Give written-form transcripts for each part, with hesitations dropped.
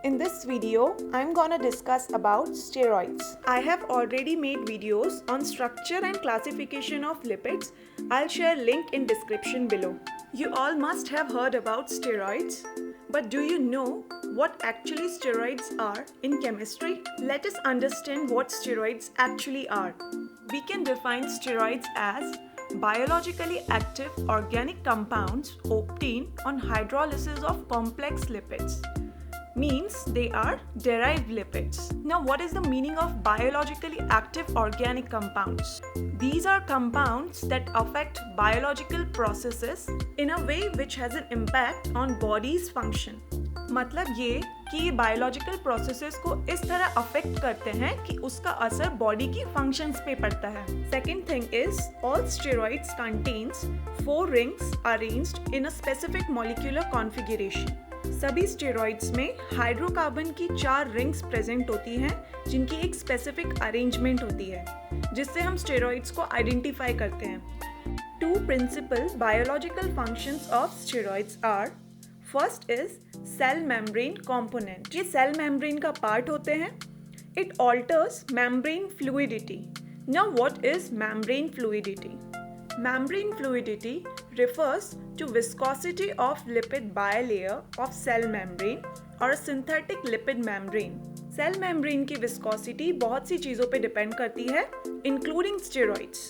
In this video, I'm gonna discuss about steroids. I have already made videos on structure and classification of lipids. I'll share link in description below. You all must have heard about steroids, but do you know what actually steroids are in chemistry? Let us understand what steroids actually are. We can define steroids as biologically active organic compounds obtained on hydrolysis of complex lipids. Means they are derived lipids. Now, what is the meaning of biologically active organic compounds? These are compounds that affect biological processes in a way which has an impact on body's function. मतलब ये कि ये biological processes को इस तरह affect करते हैं कि उसका असर बॉडी की फंक्शंस पे पड़ता है. Second thing is all steroids contains 4 rings arranged in a specific molecular configuration. सभी स्टेरॉइड्स में हाइड्रोकार्बन की 4 रिंग्स प्रेजेंट होती हैं जिनकी एक स्पेसिफिक अरेंजमेंट होती है जिससे हम स्टेरॉइड्स को आइडेंटिफाई करते हैं. 2 principal biological functions of steroids are. First is cell membrane component. ये सेल मेम्ब्रेन का पार्ट होते हैं. It alters membrane fluidity. Now what is membrane fluidity? Membrane fluidity refers to viscosity of lipid bilayer of cell membrane or a synthetic lipid membrane. Cell membrane की viscosity बहुत सी चीज़ों पे depend करती है, including steroids.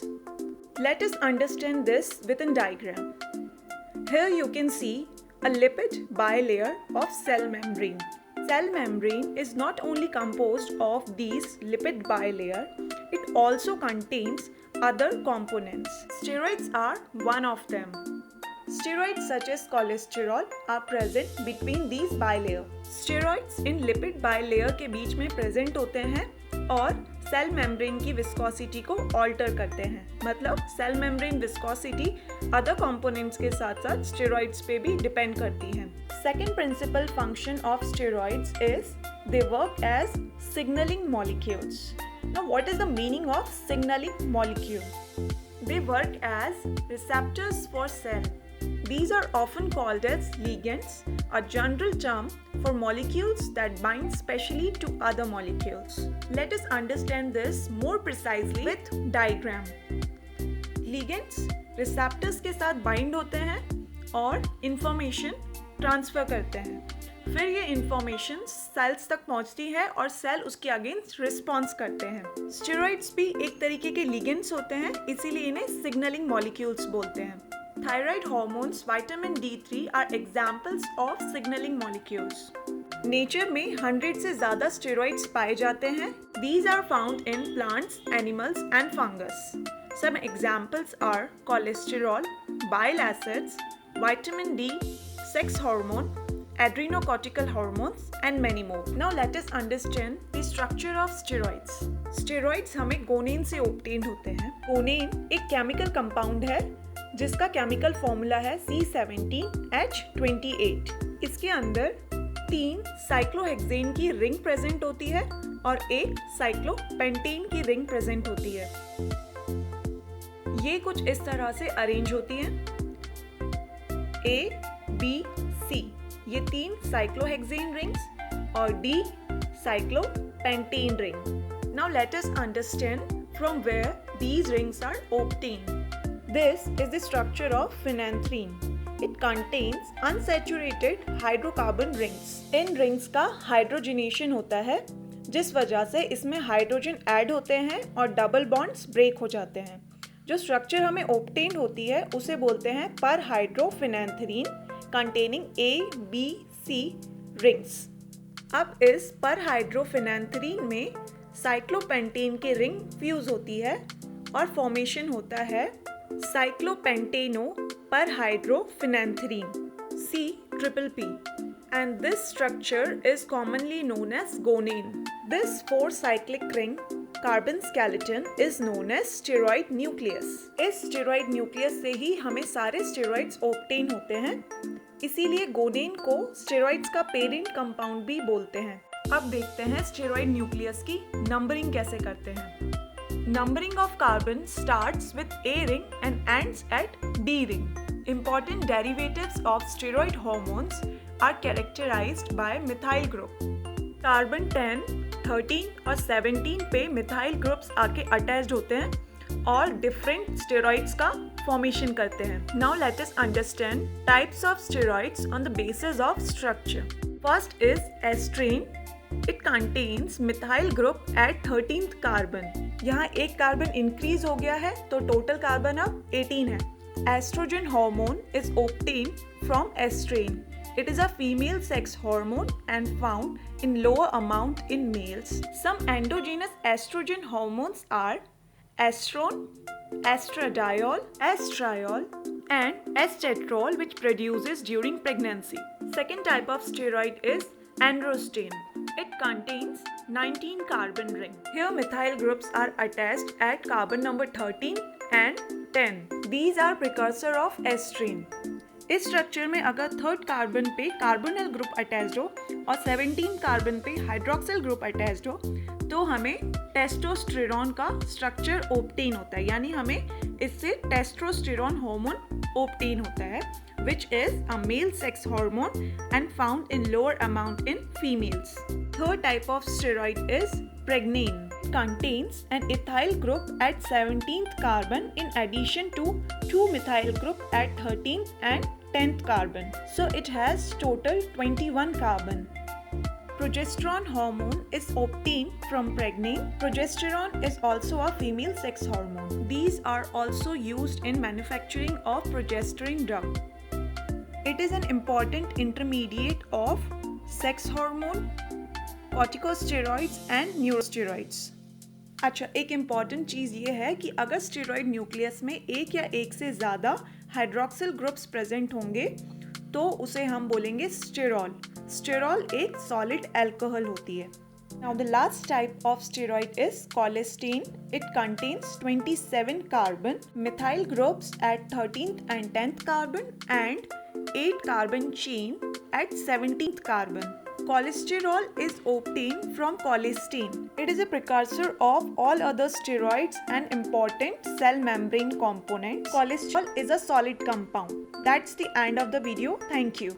Let us understand this within diagram. Here you can see a lipid bilayer of cell membrane. Cell membrane is not only composed of these lipid bilayer, it also contains other components. Steroids are one of them. Steroids such as cholesterol are present between these bilayer. Steroids in lipid bilayer के बीच में present होते हैं और cell membrane की viscosity को alter करते हैं. मतलब cell membrane viscosity other components के साथ साथ स्टेरॉइड्स पे भी डिपेंड करती है. Second principal function of steroids is they work as signalling molecules. Now, what is the meaning of signaling molecule? They work as receptors for cell. These are often called as ligands, a general term for molecules that bind specially to other molecules. Let us understand this more precisely with diagram. Ligands receptors के साथ bind होते हैं और information transfer करते हैं. फिर ये information sales तक पहुंचती है और सेल उसके अगेंस्ट रिस्पॉन्स करते हैं. स्टेरॉइड्स भी एक तरीके के लिगेंड्स होते हैं, इसीलिए इन्हें सिग्नलिंग मॉलिक्यूल्स बोलते हैं. Thyroid hormones, vitamin D3 are examples of signalling molecules. Nature में 100 से ज़्यादा स्टेरॉइड्स पाए जाते हैं. These are found in plants, animals and fungus. Some examples are cholesterol, bile acids, vitamin D, sex hormone, adrenocortical hormones and many more. Now let us understand the structure of steroids. Steroids हमें गोनेन से obtained होते हैं. गोनेन एक chemical compound है जिसका chemical formula है C17H28. इसके अंदर 3 साइक्लोहेक्सेन की रिंग प्रेजेंट होती है और एक साइक्लोपेंटेन की रिंग प्रेजेंट होती है. ये कुछ इस तरह से अरेंज होती हैं. A, B, C ये 3 साइक्लोहेक्सेन रिंग्स और D cyclopentane ring. Now let us understand from where these rings are obtained. This is the structure of phenanthrene. It contains unsaturated hydrocarbon rings. In rings का hydrogenation होता है जिस वजह से इसमें hydrogen add होते हैं और डबल बॉन्ड्स ब्रेक हो जाते हैं. जो स्ट्रक्चर हमें ऑब्टेन होती है उसे बोलते हैं पर हाइड्रोफिनेंथ्रीन containing A, B, C rings. अब इस पर हाइड्रोफिनेंथ्रीन में साइक्लोपेंटेन की रिंग फ्यूज होती है और फॉर्मेशन होता है साइक्लोपेंटेनो पर हाइड्रोफिनेंथ्रीन C+P and this structure is commonly known as gonane. This 4 cyclic ring carbon skeleton is known as steroid nucleus. इस स्टेरॉइड न्यूक्लियस से ही हमें सारे स्टेरॉइड्स ऑब्टेन होते हैं, इसीलिए गोनेन को स्टेरॉइड्स का पेरेंट कंपाउंड भी बोलते हैं. अब देखते हैं स्टेरॉइड न्यूक्लियस की नंबरिंग कैसे करते हैं. Numbering of carbon starts with A ring and ends at D ring. Important derivatives of steroid hormones are characterized by methyl group. Carbon 10, 13 और 17 पे मिथाइल ग्रुप्स आके अटैच्ड होते हैं और डिफरेंट स्टेरॉइड्स का फॉर्मेशन करते हैं। Now let us understand types of steroids on the basis of structure. First is estrane. It contains methyl group at 13th carbon. यहाँ एक कार्बन इंक्रीज हो गया है तो टोटल कार्बन अब 18 है। Estrogen hormone is obtained from estrone. It is a female sex hormone and found in lower amount in males. Some endogenous estrogen hormones are estrone, estradiol, estriol, and estetrol, which produces during pregnancy. Second type of steroid is androsten. It contains 19 carbon ring. Here methyl groups are attached at carbon number 13 and 10. These are precursor of estrene. इस structure में अगर third carbon पे carbonyl group attached हो और 17 carbon पे hydroxyl group attached हो तो हमें टेस्टोस्टेरोन का स्ट्रक्चर ऑब्टेन होता है, यानी हमें इससे टेस्टोस्टेरोन हार्मोन ऑब्टेन होता है, which is a male sex hormone and found in lower amount in females. Third type of steroid is pregnane. Contains an ethyl group at 17th carbon in addition to 2 methyl group at 13th and 10th carbon. So it has total 21 carbon. Progesterone hormone is obtained from pregnane. Progesterone is also a female sex hormone. These are also used in manufacturing of progesterone drug. It is an important intermediate of sex hormone, corticosteroids and neurosteroids. अच्छा, एक important चीज़ ये है कि अगर steroid nucleus में एक या एक से ज़्यादा हाइड्रोक्सिल ग्रुप्स प्रेजेंट होंगे तो उसे हम बोलेंगे स्टेरॉल। स्टेरॉल एक सॉलिड अल्कोहल होती है। Now the last type of steroid is colistin. It contains 27 carbon methyl groups at 13th and 10th carbon and 8 carbon chain at 17th carbon. Cholesterol is obtained from colistin. It is a precursor of all other steroids and important cell membrane component. Cholesterol is a solid compound. That's the end of the video. Thank you.